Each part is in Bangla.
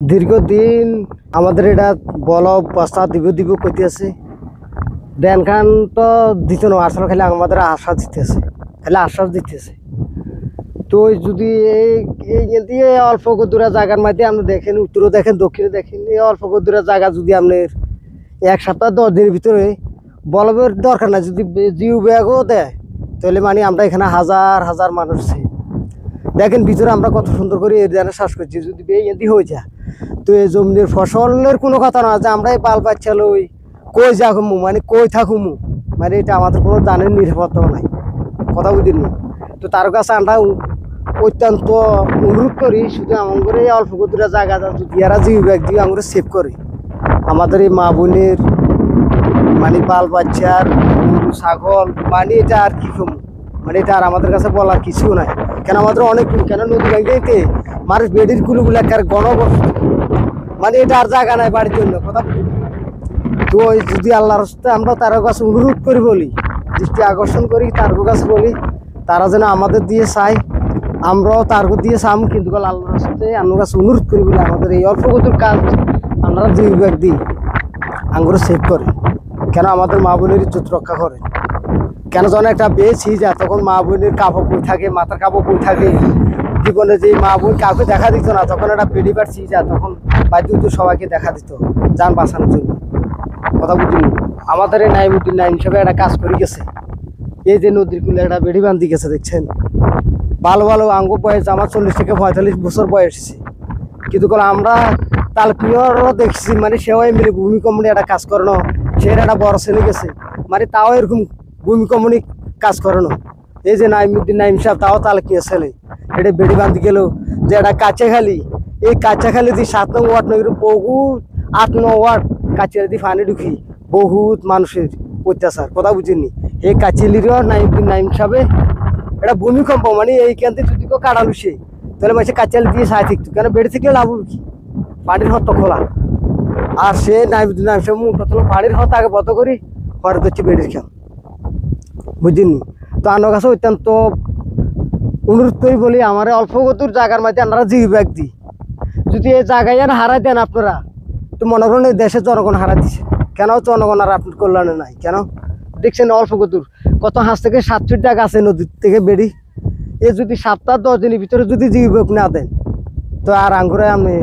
দীর্ঘদিন আমাদের এটা বল বস্তা দিব দিব কইতে আছে দেন খান তো দিত না আসলে খালি আমাদের আশ্বাস দিতেছে খালি আশ্বাস দিতেছে তো যদি এই দিয়ে অল্প দূরের জায়গার মধ্যে আপনি দেখেন উত্তরে দেখেন দক্ষিণে দেখেন এই অল্প দূরের জায়গা যদি আপনার 1 সপ্তাহ 10 দিনের ভিতরে বলবের দরকার না যদি জিও ব্যাগও দেয় তাহলে মানে আমরা এখানে হাজার হাজার মানুষ দেখেন ভিতরে আমরা কত সুন্দর করে এর জানা শ্বাস করছি যদি এদি হয়ে যায় তো এই জমির ফসলের কোনো কথা না যে আমরা এই পাল বাচ্চা লই কই যাকুমু মানে কই থাকুমু মানে এটা আমাদের কোনো জানের নিরাপত্তা নাই কথা বুঝিনি তো তার কাছে আমরা অত্যন্ত অনুরোধ করি শুধু আমাদের এই অল্প দূরের জায়গা যদি এরা জিও ব্যাগ দিয়ে আমরা সেভ করি আমাদের এই মা বোনের মানে বাল বাচ্চার গরু ছাগল মানে এটা আর কি কম মানে এটা আর আমাদের কাছে বলার কিছু নাই কেন আমাদের অনেক কেন নদী ব্যাংকে মানুষ বেডির কুলুগুলো একটা গণবস্ত মানে এটা আর জায়গা নাই বাড়ির জন্য কথা তো যদি আল্লাহর রাস্তায় আমরা তার কাছে অনুরোধ করি বলি দৃষ্টি আকর্ষণ করি তার কাছে বলি তারা যেন আমাদের দিয়ে চাই আমরাও তার দিয়ে চাম কিন্তু আল্লাহর রাস্তায় আমার কাছে অনুরোধ করি বলে আমাদের এই অল্প কতুর কাজ আপনারা দুই ব্যাগ দিই আঙ্গুর সেভ করে কেন আমাদের মা বোনের ইজ্জত রক্ষা করে কেন যেন একটা বেশি যায় তখন মা বোনের কাপড় বই থাকে মাথার কাপড় বই থাকে জীবনে যে মা বোন কাউকে দেখা দিত না তখন একটা বেডি পাচ্ছি যায় তখন বাধ্য সবাইকে দেখা দিত যান বাঁচানোর জন্য কথা বুঝিনি আমাদের এই নাইমুদ্দিন নাইম হিসেবে একটা কাজ করে গেছে এই যে নদীর কুলে একটা বেডি বান্ধি গেছে দেখছেন ভালো ভালো আঙ্গ বয়স আমার 40 থেকে 45 বছর বয়স এসেছে কিন্তু আমরা তাল পিওরও দেখছি মানে সেও মিলে ভূমিকম্পনে একটা কাজ করানো সে একটা বড় ছেলে গেছে মানে তাও এরকম ভূমিকম্পনে কাজ করানো এই যে নাইমুদ্দিন নাইম সাহেব তাও তাল কিয়া ছেলে এটা বেড়ি বান্ধি গেল যে একটা কাঁচাখালি এই কাঁচাখালি দিয়ে 7 নং ওয়ার্ড নগর বহুত 8 নং ওয়ার্ড কাছের দিয়ে পানি ঢুকি বহুত মানুষের অত্যাচার কথা বুঝিনি এই কাছেলিরও নাইমুদ্দিন নাইম সাহেবে এটা ভূমিকম্প মানে এইখান থেকে যদি কেউ কাটালো সে তাহলে মানে কাচালি দিয়ে সাই থাকতো কেন বেড়ে থেকে লাভ কি পানির হত খোলা আর সে নাইমুদ্দিন নাইম সাহেব মুখ পানির হত আগে বত করি হঠাৎ হচ্ছে বেড়ির খেয়াল বুঝিনি তো আমার কাছে অত্যন্ত অনুরোধ করি বলি আমার অল্প গতুর জায়গার মধ্যে আপনারা জিও ব্যাগ দিই যদি এই জায়গায় আর হারাই দেন আপনারা তো মনে করেন এই দেশের জনগণ হারা দিছে কেন জনগণ আর আপনার কল্যাণে নাই কেন দেখছেন অল্প গতুর কত হাঁস থেকে 7 ফিট জায়গা আছে নদীর থেকে বেড়ি এ যদি 7-10 দিনের ভিতরে যদি জিও ব্যাগ না দেন তো আর আঙ্গুরে আমি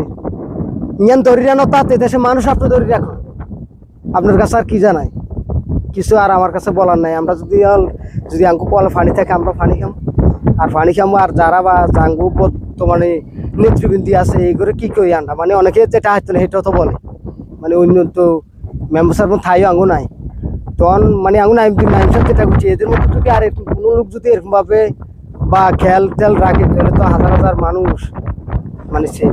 ইয়ান ধরি রানো তাতে দেশে মানুষ আপনি ধরি রাখুন আপনার কাছে আর কি জানাই কিছু আর আমার কাছে বলার নাই আমরা যদি আঙ্গু কল পানি থাকে আমরা পানি খাম আর পানি খামো আর যারা বা জাঙ্গু বর্তমানে নেতৃবৃন্দি আছে এইগুলো কি কই আনটা মানে অনেকে যেটা হচ্ছে না সেটাও তো বলে মানে অন্য তো মেম্বার সাহেব থাইও আঙ্গু নাই তখন মানে আঙ্গু নাইম সাহেব যেটা করছি এদের মধ্যে যদি আর কোনো লোক যদি এরকমভাবে বা খেয়াল টেল রাখে তাহলে তো হাজার হাজার মানুষ মানে সে